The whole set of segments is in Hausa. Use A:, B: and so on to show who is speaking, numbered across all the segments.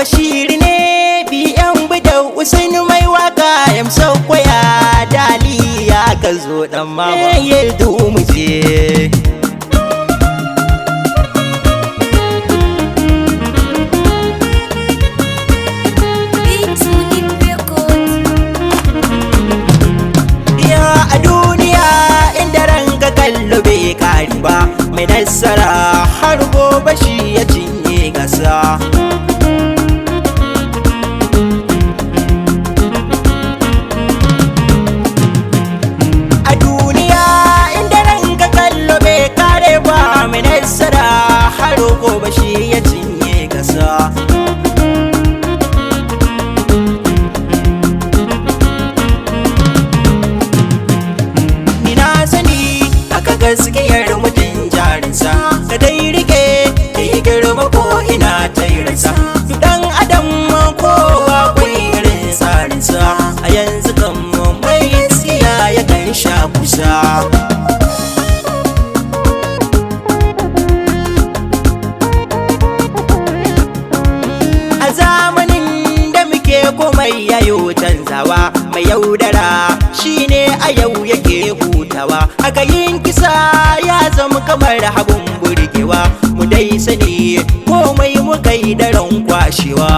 A: Bashir ne biyan bidau Usain mai waka yamsau koya daliya ka zo dan mama yeldu mu je ba mai nasara har gobe shi ya cinye gasa a duniya inda ranka kallo bai kare ba mai nasara har gobe shi ya cinye gasa gaskiyar mutum jarinsa da dai rike da yi girma ko ina ta yi rasa dan adam kowa kun irin tsarinsa a yanzu kan mai gaskiya ya kan sha kusa a zamanin da muke komai yayo canzawa mai yaudara shine a yau yake hutawa aka yin kisa ya zama kamar habun burgewa mu dai sani komai muka yi daren kwashewa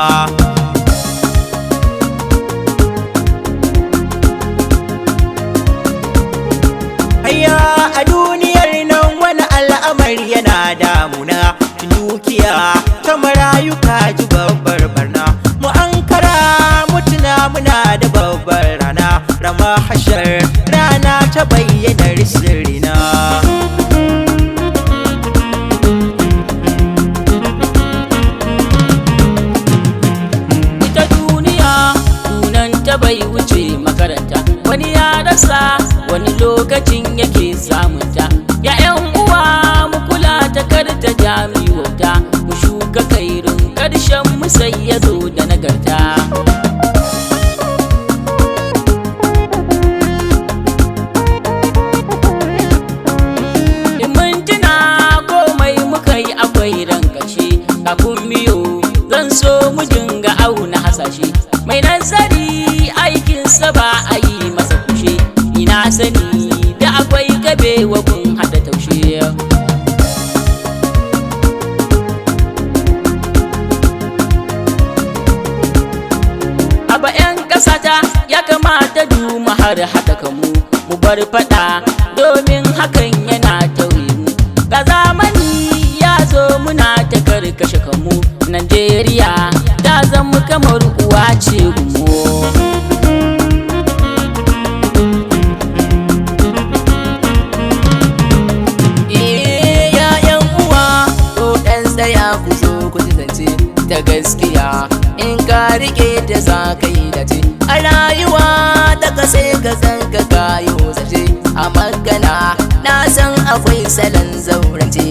A: ayya a duniyar nan wani al'amari yana damuna dukiya ta marayuka ji babbar barna mu ankara mutuna muna da babbar rana rama hashar rana ta bayyanar sirrina
B: ita duniya sunanta bai wuce makaranta wani ya rasa wani lokacin yake samunta ya yan uwa mu kula ta karta jami wauta mu shuka kairin karshen mu sai ya zo da nagarta kafin miyo zan so mu dinga auna hasashe mai nazari aikinsa ba a yi masa kushe ina sani da akwai gabe wa kun hada taushe a bayan ƙasata ya kamata du mu har haɗa kanmu mu bar faɗa domin hakan yana tauye mu ga zamani ya zo muna ta karkashe kanmu Najeriya ta zama kamar uwa ce gumo yayan uwa ko ɗan tsaya ku zo ku zance ta gaskiya in ka rike ta za ka yi dace a rayuwa ta kase ka san ka kayo zace a magana na san akwai salon zaurance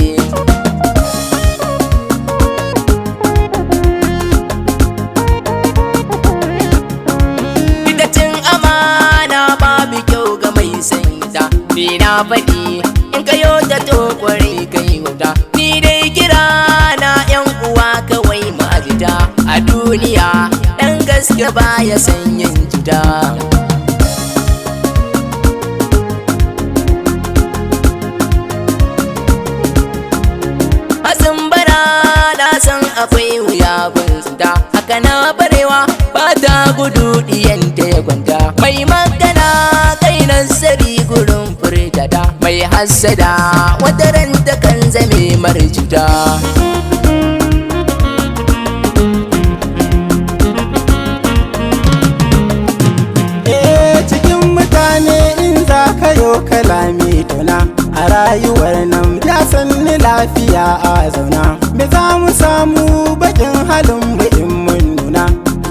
B: ni na faɗi in kayo ta to kwarai kai wuta ni dai kira na yan uwa kawai ma'ajita a duniya ɗan gaske baya san yin juta asin bara na san akwai wuya gunta haka na barewa ba ta gudu ɗiyanta ya kwanta mai magana kai nasari gurin furtada mai hassada wata ran ta kan zame marjuta
A: cikin mutane in za ka yo kalami tuna a rayuwar nan ya sanni lafiya a zauna me za mu samu bakin halin bakin mun nuna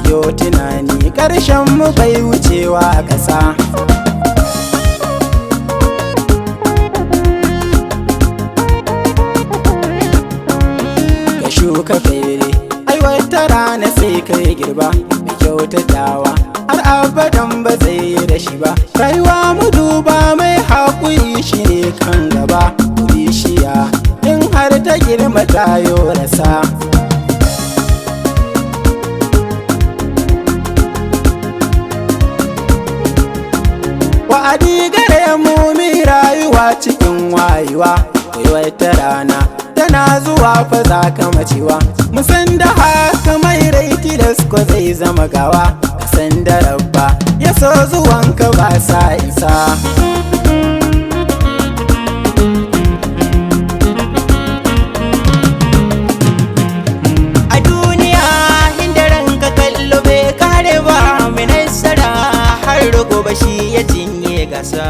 A: yo tunani karshen mu bai wucewa kasa ka shuka fere ai wata rana sai kai girba mai kyautatawa har abadan ba zai yi da shi ba rayuwa mu duba mai haƙuri shi ne kan gaba bishiya in har ta girma tayo rasa
C: daɗi gare mu mi rayuwa cikin wayewa. Wata rana tana zuwa fa za ka macewa. Musan da haka mai rai tilas ko zai zama gawa. Kasan da rabba ya so zuwanka ba sa isa.
A: A duniya inda ranka kallo bai kare ba, mai nasara har gobe shi ya cinye gasa.